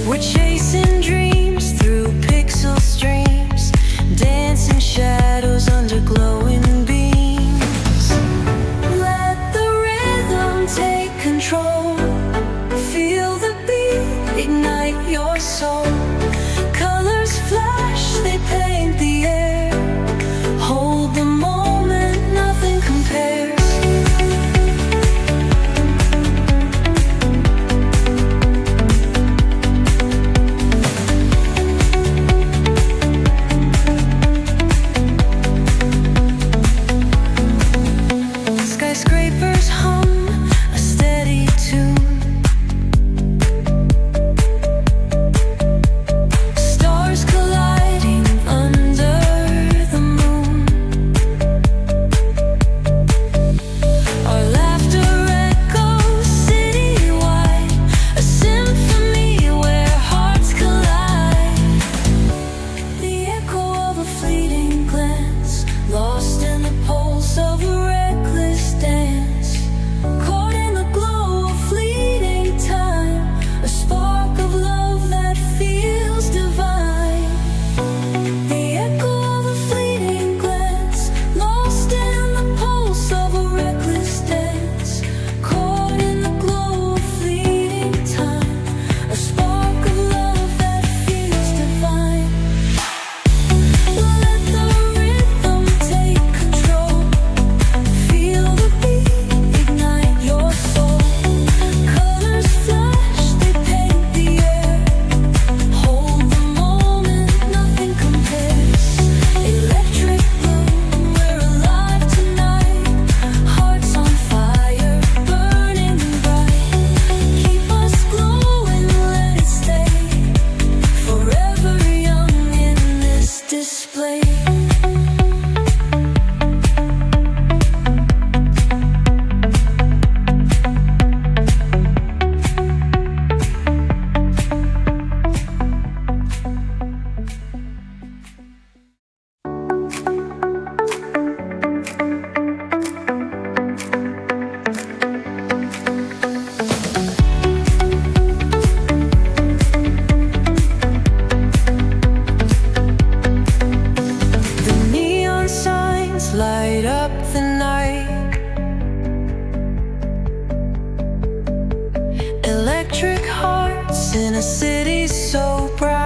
We're chasing dreams through pixel streams, dancing shadows under glowing beams. Let the rhythm take control. Feel the beat, ignite your soul. Colors flash, they paint the air. Hold the moment, nothing compares. Skyscrapers hum a steady tune. Stars colliding under the moon. Our laughter echoes citywide, a symphony where hearts collide. The echo of a fleeting glance, lost in the pulse of a reckless dance. Caught in the glow of fleeting time, a spark of love that feels divine. The echo of a fleeting glance, lost in the pulse of a reckless dance. Caught in the glow of fleeting time, a spark of love that feels divine. Let the rhythm take control. Feel the beat, ignite your soul. Colors flash, they paint the air. Hold the moment, nothing compares. Electric blue, we're alive tonight. Hearts on fire, burning bright. Keep us glowing, let it stay. Forever young in this display. The neon signs light up the night. Electric hearts in a city so bright.